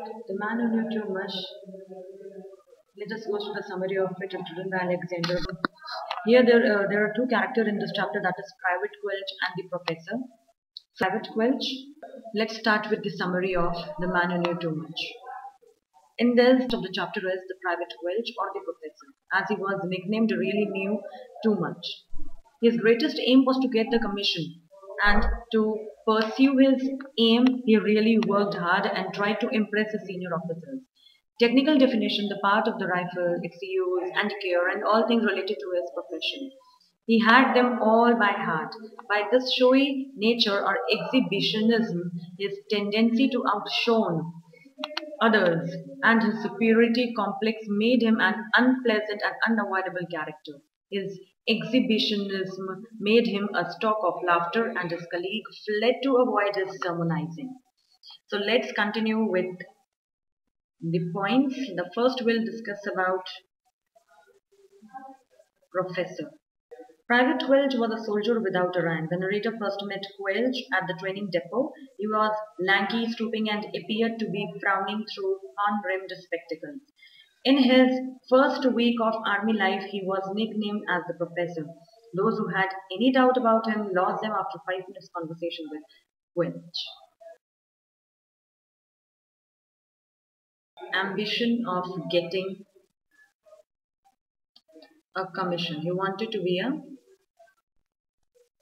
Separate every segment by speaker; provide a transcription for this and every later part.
Speaker 1: The Man Who Knew Too Much. Let us go through the summary of it, written by Alexander. Here there are two characters in this chapter, that is Private Quelch and the Professor. Private Quelch. Let's start with the summary of The Man Who Knew Too Much. In this of the chapter is the Private Quelch or the Professor, as he was nicknamed, really knew too much. His greatest aim was to get the commission, and to pursue his aim, he really worked hard and tried to impress his senior officers. Technical definition, the part of the rifle, its use and care, and all things related to his profession. He had them all by heart. By this showy nature or exhibitionism, his tendency to outshone others and his superiority complex made him an unpleasant and unavoidable character. His exhibitionism made him a stock of laughter, and his colleague fled to avoid his sermonizing. So let's continue with the points. The first we'll discuss about Professor. Private Quelch was a soldier without a rank. The narrator first met Quelch at the training depot. He was lanky, stooping, and appeared to be frowning through horn-rimmed spectacles. In his first week of army life, he was nicknamed as the Professor. Those who had any doubt about him lost them after 5 minutes conversation with Quelch. Ambition of getting a commission. He wanted to be a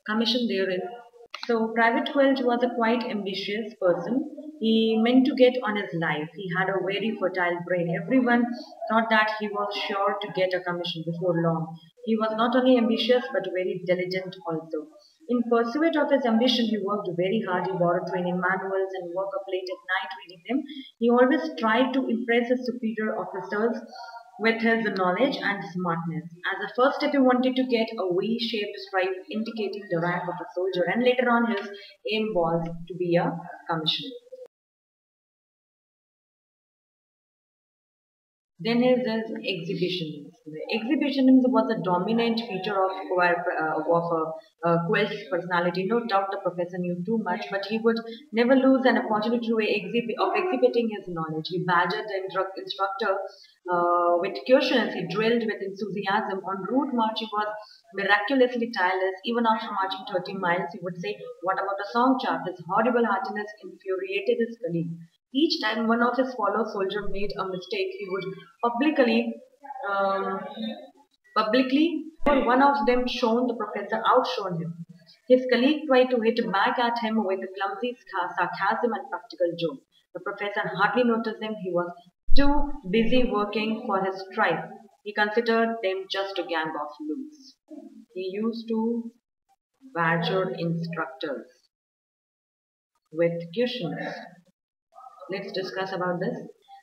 Speaker 1: commission therein. So Private Quelch was a quite ambitious person. He meant to get on his life. He had a very fertile brain. Everyone thought that he was sure to get a commission before long. He was not only ambitious but very diligent also. In pursuit of his ambition, he worked very hard. He borrowed training manuals and worked up late at night reading them. He always tried to impress his superior officers with his knowledge and smartness. As a first step, he wanted to get a V-shaped stripe indicating the rank of a soldier, and later on his aim was to be a commissioner. Then is exhibitionism. Exhibitionism was a dominant feature of Quelch's personality. No doubt the professor knew too much, but he would never lose an opportunity of exhibiting his knowledge. He badgered the instructor with questions. He drilled with enthusiasm. On route march, he was miraculously tireless. Even after marching 30 miles, he would say, "What about a song chart?" His horrible heartiness infuriated his colleague. Each time one of his fellow soldiers made a mistake, he would um, publicly, one of them shone the professor outshone him. His colleague tried to hit back at him with a clumsy sarcasm and practical joke. The professor hardly noticed him. He was too busy working for his tribe. He considered them just a gang of loots. He used to badger instructors with questions. Let's discuss about this.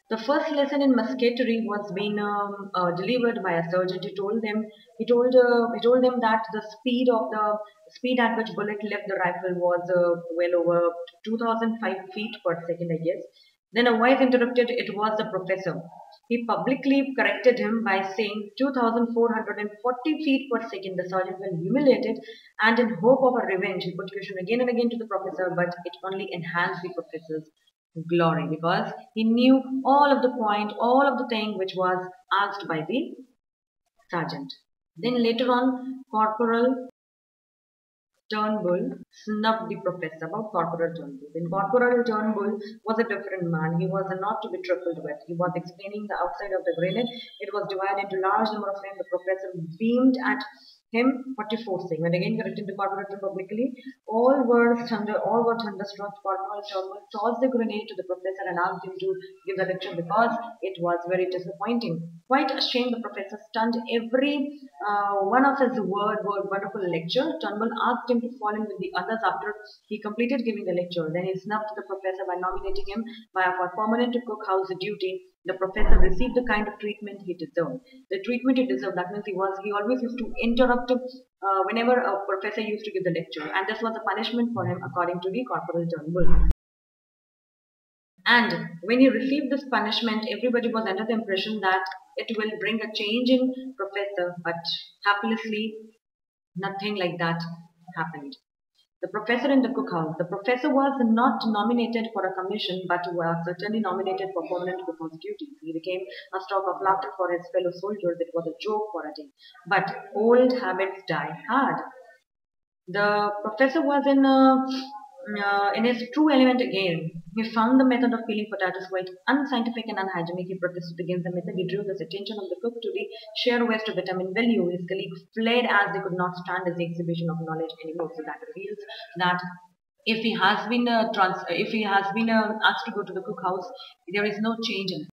Speaker 1: The first lesson in musketry was being delivered by a sergeant. He told them that the speed at which bullet left the rifle was well over 2005 feet per second, I guess. Then a voice interrupted. It was the professor. He publicly corrected him by saying 2,440 feet per second. The sergeant felt humiliated, and in hope of a revenge, he put question again and again to the professor, but it only enhanced the professor's glory, because he knew all of the point, all of the thing which was asked by the sergeant. Then later on, Corporal Turnbull snubbed the professor about Corporal Turnbull. Then Corporal Turnbull was a different man. He was not to be trifled with. He was explaining the outside of the grenade. It was divided into large number of frames. The professor beamed at him 44 saying, when again corrected the Corporal publicly, all were thunderstruck. Corporal Turnbull tossed the grenade to the professor and asked him to give the lecture because it was very disappointing. Quite ashamed, the professor stunned every one of his wonderful lecture. Turnbull asked him to fall in with the others after he completed giving the lecture. Then he snubbed the professor by nominating him for permanent cookhouse duty. The professor received the kind of treatment he deserved. The treatment he deserved, that means he always used to interrupt whenever a professor used to give the lecture, and this was a punishment for him according to the Corporal Turnbull. And when he received this punishment, everybody was under the impression that it will bring a change in professor, but happilessly nothing like that happened. The professor in the cookhouse. The professor was not nominated for a commission, but was certainly nominated for permanent cookhouse duties. He became a stock of laughter for his fellow soldiers. It was a joke for a day. But old habits die hard. The professor was in his true element again. He found the method of peeling potatoes quite unscientific and unhygienic. He protested against the method. He drew the attention of the cook to the sheer waste of vitamin value. His colleagues fled as they could not stand his exhibition of knowledge anymore. So that reveals that if he has been asked to go to the cookhouse, there is no change in